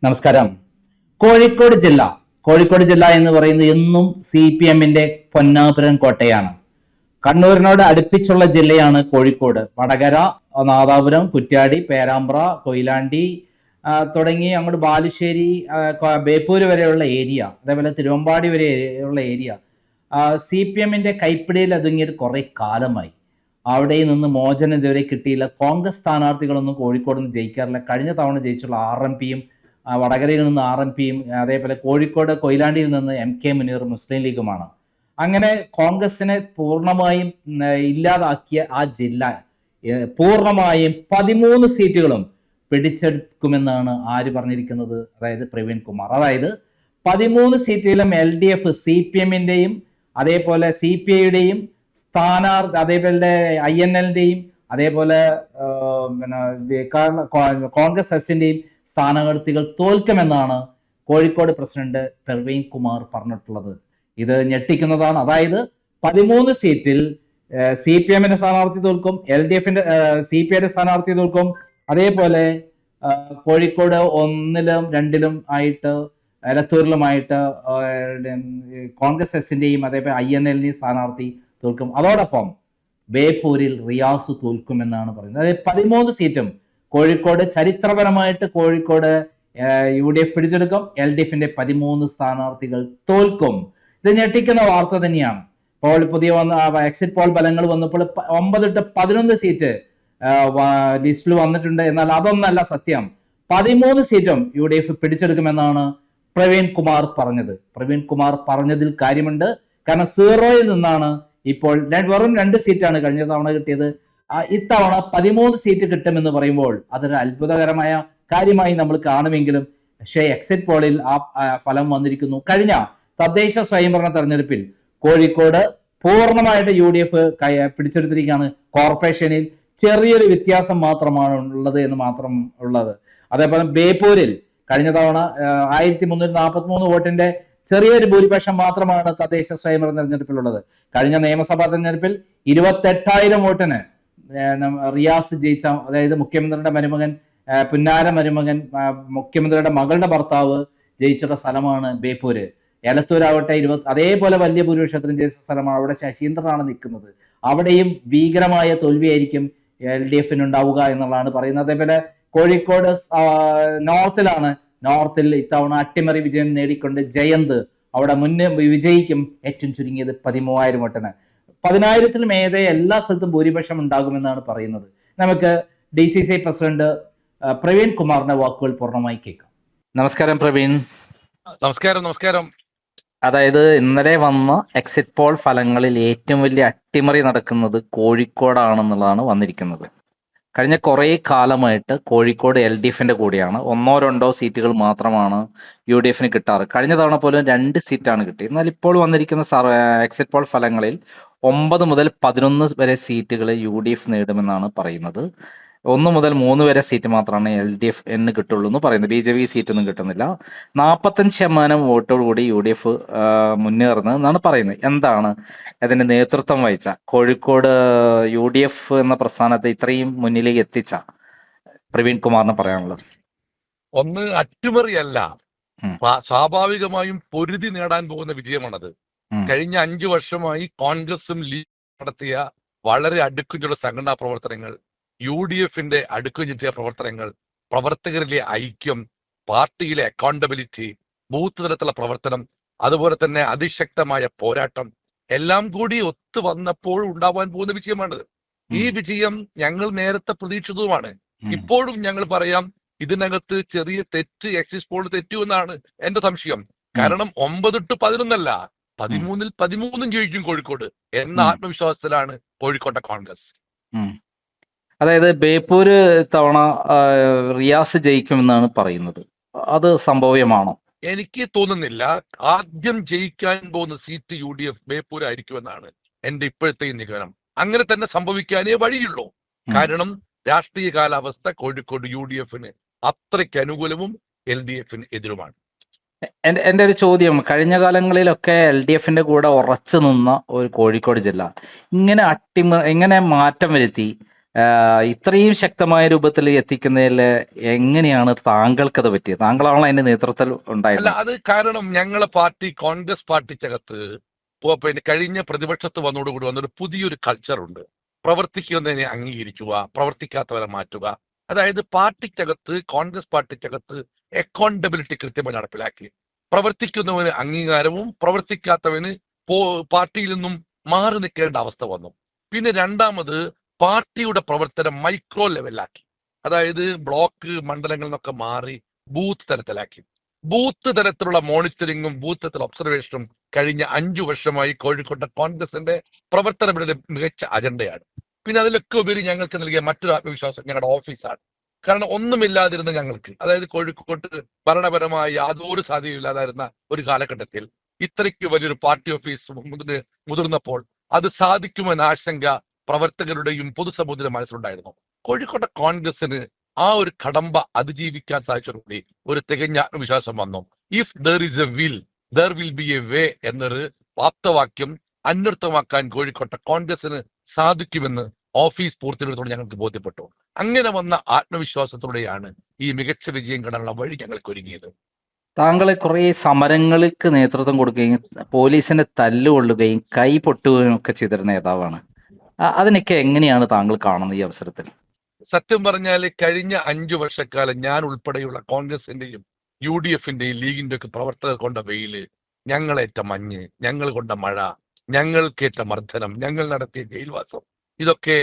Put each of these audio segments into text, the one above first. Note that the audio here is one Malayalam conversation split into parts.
നമസ്കാരം. കോഴിക്കോട് ജില്ല എന്ന് പറയുന്നത് എന്നും CPM-ന്റെ പൊന്നാപുരം കോട്ടയാണ്. കണ്ണൂരിനോട് അടുപ്പിച്ചുള്ള ജില്ലയാണ് കോഴിക്കോട്. വടകര, നാദാപുരം, കുറ്റ്യാടി, പേരാമ്പ്ര, കൊയിലാണ്ടി തുടങ്ങി അങ്ങോട്ട് ബാലുശ്ശേരി, ബേപ്പൂര് വരെയുള്ള ഏരിയ, അതേപോലെ തിരുവമ്പാടി വരെയുള്ള ഏരിയ CPM-ന്റെ കൈപ്പിടിയിൽ ഒതുങ്ങിയിട്ട് കുറെ കാലമായി. അവിടെ നിന്ന് മോചനം ഇതുവരെ കിട്ടിയില്ല. കോൺഗ്രസ് സ്ഥാനാർത്ഥികളൊന്നും കോഴിക്കോട് നിന്ന് ജയിക്കാറില്ല. കഴിഞ്ഞ തവണ ജയിച്ചുള്ള RMPയും വടകരയിൽ നിന്ന് RMPയും അതേപോലെ കോഴിക്കോട് കൊയിലാണ്ടിയിൽ നിന്ന് MK മുനീർ മുസ്ലിം ലീഗുമാണ്. അങ്ങനെ കോൺഗ്രസിനെ പൂർണ്ണമായും ഇല്ലാതാക്കിയ ആ ജില്ല പൂർണ്ണമായും 13 സീറ്റുകളും പിടിച്ചെടുക്കുമെന്നാണ് ആര് പറഞ്ഞിരിക്കുന്നത്? അതായത് പ്രവീൺ കുമാർ. അതായത് 13 സീറ്റിലും LDF CPM-ന്റെയും അതേപോലെ CPI-യുടെയും സ്ഥാനാർത്ഥി, അതേപോലെ INL-ന്റെയും അതേപോലെ കോൺഗ്രസ് എസിന്റെയും സ്ഥാനാർത്ഥികൾ തോൽക്കുമെന്നാണ് കോഴിക്കോട് പ്രസിഡന്റ് പ്രവീൺ കുമാർ പറഞ്ഞിട്ടുള്ളത്. ഇത് ഞെട്ടിക്കുന്നതാണ്. അതായത് 13 സീറ്റിൽ CPM-ന്റെ സ്ഥാനാർത്ഥി തോൽക്കും, LDF-ന്റെ CPI-യുടെ സ്ഥാനാർത്ഥി തോൽക്കും, അതേപോലെ കോഴിക്കോട് 1-ലും 2-ലും ആയിട്ട് എലത്തൂരിലുമായിട്ട് കോൺഗ്രസ് എസിന്റെയും അതേപോലെ INL-ന്റെയും സ്ഥാനാർത്ഥി തോൽക്കും. അതോടൊപ്പം ബേപ്പൂരിൽ റിയാസ് തോൽക്കുമെന്നാണ് പറയുന്നത്. അതായത് 13 സീറ്റും കോഴിക്കോട് ചരിത്രപരമായിട്ട് കോഴിക്കോട് UDF പിടിച്ചെടുക്കും. LDF-ന്റെ 13 സ്ഥാനാർത്ഥികൾ തോൽക്കും. ഇത് ഞെട്ടിക്കുന്ന വാർത്ത തന്നെയാണ്. പുതിയ എക്സിറ്റ് പോൾ ഫലങ്ങൾ വന്നപ്പോൾ 9 to 11 സീറ്റ് ലിസ്റ്റിൽ വന്നിട്ടുണ്ട്. എന്നാൽ അതൊന്നല്ല സത്യം. 13 സീറ്റും UDF പിടിച്ചെടുക്കുമെന്നാണ് പ്രവീൺ കുമാർ പറഞ്ഞത്. പ്രവീൺ കുമാർ പറഞ്ഞതിൽ കാര്യമുണ്ട്. കാരണം 0-ൽ നിന്നാണ് ഇപ്പോൾ വെറും 2 സീറ്റാണ് കഴിഞ്ഞ തവണ കിട്ടിയത്. ഇത്തവണ 13 സീറ്റ് കിട്ടുമെന്ന് പറയുമ്പോൾ അതൊരു അത്ഭുതകരമായ കാര്യമായി നമ്മൾ കാണുമെങ്കിലും പക്ഷേ എക്സിറ്റ് പോളിൽ ആ ഫലം വന്നിരിക്കുന്നു. കഴിഞ്ഞ തദ്ദേശ സ്വയംഭരണ തെരഞ്ഞെടുപ്പിൽ കോഴിക്കോട് പൂർണ്ണമായിട്ട് UDF പിടിച്ചെടുത്തിരിക്കുകയാണ്. കോർപ്പറേഷനിൽ ചെറിയൊരു വ്യത്യാസം മാത്രമാണ് ഉള്ളത് എന്ന് മാത്രം ഉള്ളത്. അതേപോലെ ബേപ്പൂരിൽ കഴിഞ്ഞ തവണ 1343 വോട്ടിന്റെ ചെറിയൊരു ഭൂരിപക്ഷം മാത്രമാണ് തദ്ദേശ സ്വയംഭരണ തെരഞ്ഞെടുപ്പിലുള്ളത്. കഴിഞ്ഞ നിയമസഭാ തെരഞ്ഞെടുപ്പിൽ 28,000 വോട്ടിന് റിയാസ് ജയിച്ച, അതായത് മുഖ്യമന്ത്രിയുടെ മരുമകൻ, പുന്നാര മരുമകൻ, മുഖ്യമന്ത്രിയുടെ മകളുടെ ഭർത്താവ് ജയിച്ചിട്ട സ്ഥലമാണ് ബേപ്പൂര്. എലത്തൂരാവട്ടെ അതേപോലെ വലിയ ഭൂരിപക്ഷത്തിനും ജയിച്ച സ്ഥലമാണ്. അവിടെ ശശീന്ദ്രനാണ് നിൽക്കുന്നത്. അവിടെയും ഭീകരമായ തോൽവിയായിരിക്കും LDF-ന് ഉണ്ടാവുക എന്നുള്ളതാണ് പറയുന്നത്. അതേപോലെ കോഴിക്കോട് നോർത്തിൽ ഇത്തവണ അട്ടിമറി വിജയം നേടിക്കൊണ്ട് ജയന്ത് അവിടെ മുന്നേ വിജയിക്കും. ഏറ്റവും ചുരുങ്ങിയത് 13,000 വോട്ടിന്. 10,000-ലും ഏതേ എല്ലാ സ്ഥലത്തും ഭൂരിപക്ഷം ഉണ്ടാകുമെന്നാണ് പറയുന്നത്. നമുക്ക് DCCI പ്രസിഡന്റ് പ്രവീൺ കുമാറിന്റെ വാക്കുകൾ പൂർണ്ണമായി കേൾക്കാം. നമസ്കാരം പ്രവീൺ. നമസ്കാരം. അതായത് ഇന്നലെ വന്ന എക്സിറ്റ് പോൾ ഫലങ്ങളിൽ ഏറ്റവും വലിയ അട്ടിമറി നടക്കുന്നത് കോഴിക്കോടാണെന്നുള്ളതാണ് വന്നിരിക്കുന്നത്. കഴിഞ്ഞ കുറേ കാലമായിട്ട് കോഴിക്കോട് LDF-ന്റെ കൂടെയാണ്. 1-2 സീറ്റുകൾ മാത്രമാണ് UDF-ന് കിട്ടാറ്. കഴിഞ്ഞ തവണ പോലും 2 സീറ്റാണ് കിട്ടിയത്. എന്നാൽ ഇപ്പോൾ വന്നിരിക്കുന്ന എക്സിറ്റ് പോൾ ഫലങ്ങളിൽ 9 മുതൽ 11 വരെ സീറ്റുകൾ UDF നേടുമെന്നാണ് പറയുന്നത്. 1 മുതൽ 3 വരെ സീറ്റ് മാത്രമാണ് LDF-ന് കിട്ടുള്ളൂ എന്ന് പറയുന്നത്. BJP സീറ്റൊന്നും കിട്ടുന്നില്ല. 45% വോട്ടോടുകൂടി UDF മുന്നേറുന്നത് എന്നാണ് പറയുന്നത്. എന്താണ് അതിന് നേതൃത്വം വഹിച്ച കോഴിക്കോട് UDF എന്ന പ്രസ്ഥാനത്തെ ഇത്രയും മുന്നിലേക്ക് എത്തിച്ച പ്രവീൺ കുമാറിന് പറയാനുള്ളത്? ഒന്ന്, അട്ടിമറിയല്ല, സ്വാഭാവികമായും പൊരുതി നേടാൻ പോകുന്ന വിജയമാണത്. കഴിഞ്ഞ 5 വർഷമായി കോൺഗ്രസും ലീഗ് നടത്തിയ വളരെ അടുക്കുചുള്ള സംഘടനാ പ്രവർത്തനങ്ങൾ, UDF-ന്റെ അടുക്കുചുറ്റിയ പ്രവർത്തനങ്ങൾ, പ്രവർത്തകരിലെ ഐക്യം, പാർട്ടിയിലെ അക്കൗണ്ടബിലിറ്റി, ബൂത്ത് തലത്തിലുള്ള പ്രവർത്തനം, അതുപോലെ തന്നെ അതിശക്തമായ പോരാട്ടം എല്ലാം കൂടി ഒത്തു വന്നപ്പോൾ ഉണ്ടാവാൻ പോകുന്ന വിജയമാണിത്. ഈ വിജയം ഞങ്ങൾ നേരത്തെ പ്രതീക്ഷിച്ചതുമാണ്. ഇപ്പോഴും ഞങ്ങൾ പറയാം, ഇതിനകത്ത് ചെറിയ തെറ്റ്, എക്സിറ്റ് പോൾ തെറ്റു എന്നാണ് എന്റെ സംശയം. കാരണം 9 to 11 അല്ല, 13-ൽ 13 ജയിക്കും കോഴിക്കോട് എന്ന ആത്മവിശ്വാസത്തിലാണ് കോഴിക്കോട്ടെ കോൺഗ്രസ്. അതായത് ബേപ്പൂര് തവണ റിയാസ് ജയിക്കുമെന്നാണ് പറയുന്നത്. അത് സംഭവ്യമാണോ? എനിക്ക് തോന്നുന്നില്ല. ആദ്യം ജയിക്കാൻ പോകുന്ന സീറ്റ് UDF ബേപ്പൂരായിരിക്കുമെന്നാണ് എന്റെ ഇപ്പോഴത്തെ നിഗമനം. അങ്ങനെ തന്നെ സംഭവിക്കാനേ വഴിയുള്ളൂ. കാരണം രാഷ്ട്രീയ കാലാവസ്ഥ കോഴിക്കോട് UDF-ന് അത്രയ്ക്ക് അനുകൂലവും LDF-ന് എതിരുമാണ്. എൻ്റെ ഒരു ചോദ്യം, കഴിഞ്ഞ കാലങ്ങളിലൊക്കെ LDF-ന്റെ കൂടെ ഉറച്ചു നിന്ന ഒരു കോഴിക്കോട് ജില്ല ഇങ്ങനെ മാറ്റം വരുത്തി ഇത്രയും ശക്തമായ രൂപത്തിൽ എത്തിക്കുന്നതിൽ എങ്ങനെയാണ് താങ്കൾക്കത് പറ്റിയത്? താങ്കളാണല്ലോ അതിന്റെ നേതൃത്വത്തിൽ അല്ല, ഉണ്ടായിരുന്നത്. അത് കാരണം ഞങ്ങളെ പാർട്ടി കോൺഗ്രസ് പാർട്ടിക്കകത്ത് പിന്നെ കഴിഞ്ഞ പ്രതിപക്ഷത്ത് വന്നതോടുകൂടി വന്നൊരു പുതിയൊരു കൾച്ചറുണ്ട്. പ്രവർത്തിക്കുന്നതിനെ അംഗീകരിക്കുക, പ്രവർത്തിക്കാത്തവരെ മാറ്റുക. അതായത് പാർട്ടിക്കകത്ത്, കോൺഗ്രസ് പാർട്ടിക്കകത്ത് അക്കൗണ്ടബിലിറ്റി കൃത്യമായി നടപ്പിലാക്കി. പ്രവർത്തിക്കുന്നവന് അംഗീകാരവും പ്രവർത്തിക്കാത്തവന് പാർട്ടിയിൽ നിന്നും മാറി നിൽക്കേണ്ട അവസ്ഥ വന്നു. പിന്നെ രണ്ടാമത്, പാർട്ടിയുടെ പ്രവർത്തനം മൈക്രോ ലെവലിലാക്കി. അതായത് ബ്ലോക്ക് മണ്ഡലങ്ങളിൽ നിന്നൊക്കെ മാറി ബൂത്ത് തലത്തിലാക്കി. ബൂത്ത് തലത്തിലുള്ള മോണിറ്ററിങ്ങും ബൂത്ത് തലത്തിലുള്ള ഒബ്സർവേഷനും കഴിഞ്ഞ 5 വർഷമായി കോഴിക്കോട്ടെ കോൺഗ്രസിന്റെ പ്രവർത്തനങ്ങളുടെ മികച്ച അജണ്ടയാണ്. പിന്നെ അതിലൊക്കെ ഉപരി ഞങ്ങൾക്ക് നൽകിയ മറ്റൊരു ആത്മവിശ്വാസം ഞങ്ങളുടെ ഓഫീസാണ്. കാരണം ഒന്നുമില്ലാതിരുന്ന ഞങ്ങൾക്ക്, അതായത് കോഴിക്കോട്ട് ഭരണപരമായി യാതൊരു സാധ്യതയില്ലാതായിരുന്ന ഒരു കാലഘട്ടത്തിൽ ഇത്രയ്ക്ക് വലിയൊരു പാർട്ടി ഓഫീസ് മുതിർന്നപ്പോൾ അത് സാധിക്കുമെന്ന ആശങ്ക പ്രവർത്തകരുടെയും പൊതുസമൂഹത്തിന്റെ മനസ്സിലുണ്ടായിരുന്നു. കോഴിക്കോട്ടെ കോൺഗ്രസിന് ആ ഒരു കടമ്പ അതിജീവിക്കാൻ സാധിച്ചതോടുകൂടി ഒരു തികഞ്ഞ ആത്മവിശ്വാസം വന്നു. If there is A will there will be a way എന്നൊരു ആപ്തവാക്യം അന്വർത്ഥമാക്കാൻ കോഴിക്കോട്ടെ കോൺഗ്രസിന് സാധിക്കുമെന്ന് ഓഫീസ് പൂർത്തിയെടുത്തോടെ ഞങ്ങൾക്ക് ബോധ്യപ്പെട്ടു. അങ്ങനെ വന്ന ആത്മവിശ്വാസത്തോടെയാണ് ഈ മികച്ച വിജയം കാണാനുള്ള വഴി ഞങ്ങൾക്ക് ഒരുങ്ങിയത്. താങ്കൾ കുറെ സമരങ്ങൾക്ക് നേതൃത്വം കൊടുക്കുകയും പോലീസിന്റെ തല്ലുകൊള്ളുകയും കൈ പൊട്ടുകയും ഒക്കെ ചെയ്തിരുന്ന നേതാവാണ്. അതിനൊക്കെ എങ്ങനെയാണ് താങ്കൾ കാണുന്നത് ഈ അവസരത്തിൽ? സത്യം പറഞ്ഞാൽ കഴിഞ്ഞ 5 വർഷക്കാലം ഞാൻ ഉൾപ്പെടെയുള്ള കോൺഗ്രസിന്റെയും UDFന്റെയും ലീഗിന്റെ ഒക്കെ പ്രവർത്തകർ കൊണ്ട വെയില്, ഞങ്ങളേറ്റ മഞ്ഞ്, ഞങ്ങൾ കൊണ്ട മഴ, ഞങ്ങൾക്കേറ്റ മർദ്ദനം, ഞങ്ങൾ നടത്തിയ ജയിൽവാസം, ഇതൊക്കെ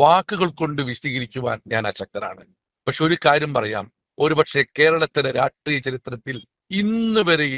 വാക്കുകൾ കൊണ്ട് വിശദീകരിക്കുവാൻ ഞാൻ അശക്തനാണ്. പക്ഷെ ഒരു കാര്യം പറയാം, ഒരുപക്ഷെ കേരളത്തിലെ രാഷ്ട്രീയ ചരിത്രത്തിൽ ഇന്ന് വരെ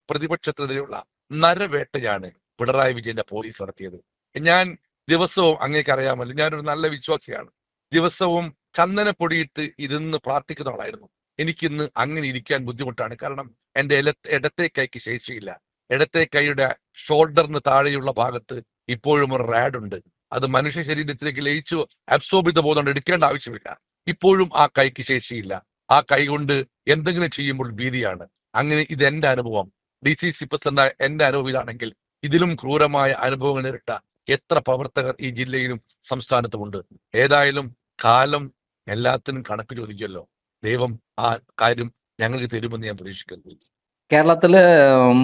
പ്രതിപക്ഷത്തിനെതിരെയുള്ള നരവേട്ടയാണ് പിണറായി വിജയന്റെ പോലീസ് നടത്തിയത്. ഞാൻ ദിവസവും, അങ്ങേക്ക് അറിയാമല്ലോ, ഞാനൊരു നല്ല വിശ്വാസിയാണ്. ദിവസവും ചന്ദനപ്പൊടിയിട്ട് ഇരുന്ന് പ്രാർത്ഥിക്കുന്ന ആളായിരുന്നു. എനിക്കിന്ന് അങ്ങനെ ഇരിക്കാൻ ബുദ്ധിമുട്ടാണ്. കാരണം എന്റെ ഇടത്തെ കൈക്ക് ശേഷിയില്ല. ഇടത്തെ കൈയുടെ ഷോൾഡറിന് താഴെയുള്ള ഭാഗത്ത് ഇപ്പോഴും ഒരു റാഡ് ഉണ്ട്. അത് മനുഷ്യ ശരീരത്തിലേക്ക് ലയിച്ചു അബ്സോർബ് ചെയ്ത് പോകുന്നുണ്ട്, എടുക്കേണ്ട ആവശ്യമില്ല. ഇപ്പോഴും ആ കൈക്ക് ശേഷിയില്ല. ആ കൈ കൊണ്ട് എന്തെങ്കിലും ചെയ്യുമ്പോൾ ഭീതിയാണ്. അങ്ങനെ ഇത് എന്റെ അനുഭവം. DCC പ്രസിഡന്റ് എന്റെ അനുഭവം ഇതാണെങ്കിൽ ഇതിലും ക്രൂരമായ അനുഭവങ്ങൾ നേരിട്ട എത്ര പ്രവർത്തകർ ഈ ജില്ലയിലും സംസ്ഥാനത്തുമുണ്ട്. ഏതായാലും കാലം എല്ലാത്തിനും കണക്ക് ചോദിക്കുമല്ലോ. ദൈവം ആ കാര്യം ഞങ്ങൾക്ക് തരുമെന്ന് ഞാൻ പ്രതീക്ഷിക്കുന്നു. കേരളത്തില്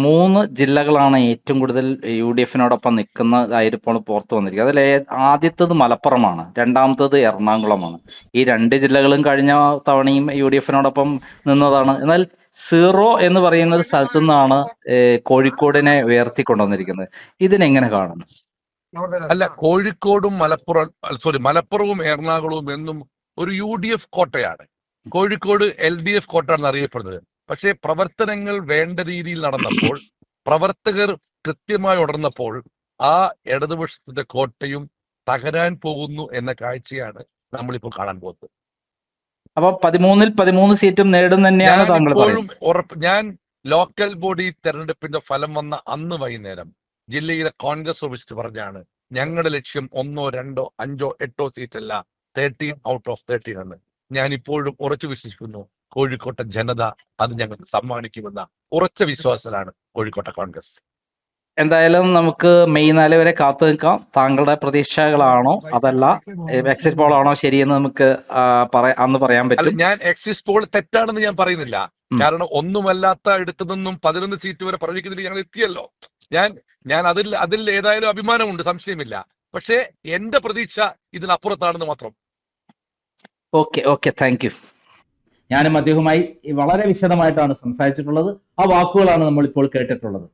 3 ജില്ലകളാണ് ഏറ്റവും കൂടുതൽ UDFനോടൊപ്പം നിൽക്കുന്നതായിട്ട് ഇപ്പോൾ പുറത്തു വന്നിരിക്കുന്നത്. അതിൽ ആദ്യത്തേത് മലപ്പുറമാണ്, രണ്ടാമത്തേത് എറണാകുളമാണ്. ഈ 2 ജില്ലകളും കഴിഞ്ഞ തവണയും UDFനോടൊപ്പം നിന്നതാണ്. എന്നാൽ 0 എന്ന് പറയുന്ന ഒരു സ്ഥലത്തു നിന്നാണ് കോഴിക്കോടിനെ ഉയർത്തിക്കൊണ്ടുവന്നിരിക്കുന്നത്. ഇതിനെങ്ങനെ കാണുന്നു? അല്ല, കോഴിക്കോടും മലപ്പുറവും എറണാകുളവും എന്നും ഒരു UDF കോട്ടയാണ്. കോഴിക്കോട് LDF കോട്ടയാണെന്ന് അറിയപ്പെടുന്നത്. പക്ഷേ പ്രവർത്തനങ്ങൾ വേണ്ട രീതിയിൽ നടന്നപ്പോൾ, പ്രവർത്തകർ കൃത്യമായി ഉണർന്നപ്പോൾ ആ ഇടതുപക്ഷത്തിന്റെ കോട്ടയും തകരാൻ പോകുന്നു എന്ന കാഴ്ചയാണ് നമ്മളിപ്പോൾ കാണാൻ പോകുന്നത്. അപ്പൊ 13-ൽ 13 സീറ്റും നേടും തന്നെയാണ് താങ്കൾ പറയുന്നത്? ഞാൻ ലോക്കൽ ബോഡി തെരഞ്ഞെടുപ്പിന്റെ ഫലം വന്ന അന്ന് വൈകുന്നേരം ജില്ലയിലെ കോൺഗ്രസ് ഓഫീസിൽ പറഞ്ഞാണ് ഞങ്ങളുടെ ലക്ഷ്യം 1, 2, 5, 8 സീറ്റല്ല, 13 ഔട്ട് ഓഫ് 13 എന്ന്. ഞാൻ ഇപ്പോഴും ഉറച്ചു വിശ്വസിക്കുന്നു കോഴിക്കോട്ടെ ജനത അത് ഞങ്ങൾക്ക് സമ്മാനിക്കുമെന്ന ഉറച്ച വിശ്വാസത്തിലാണ് കോഴിക്കോട്ടെ കോൺഗ്രസ്. എന്തായാലും നമുക്ക് മെയ് 4 വരെ കാത്തു നിൽക്കാം. താങ്കളുടെ പ്രതീക്ഷകളാണോ അതല്ല എക്സിറ്റ് പോൾ ആണോ ശരിയെന്ന് നമുക്ക് അന്ന് പറയാൻ പറ്റും. ഞാൻ എക്സിറ്റ് പോൾ തെറ്റാണെന്ന് ഞാൻ പറയുന്നില്ല. കാരണം ഒന്നുമല്ലാത്ത ഇടത്തു നിന്നും 11 സീറ്റ് വരെ പ്രവചിക്കുന്നതിൽ ഞങ്ങൾ എത്തിയല്ലോ. ഞാൻ അതിൽ ഏതായാലും അഭിമാനമുണ്ട്, സംശയമില്ല. പക്ഷേ എന്റെ പ്രതീക്ഷ ഇതിനപ്പുറത്താണെന്ന് മാത്രം. Okay, thank you. ഞാനും അദ്ദേഹവുമായി വളരെ വിശദമായിട്ടാണ് സംസാരിച്ചിട്ടുള്ളത്. ആ വാക്കുകളാണ് നമ്മൾ ഇപ്പോൾ കേട്ടിട്ടുള്ളത്.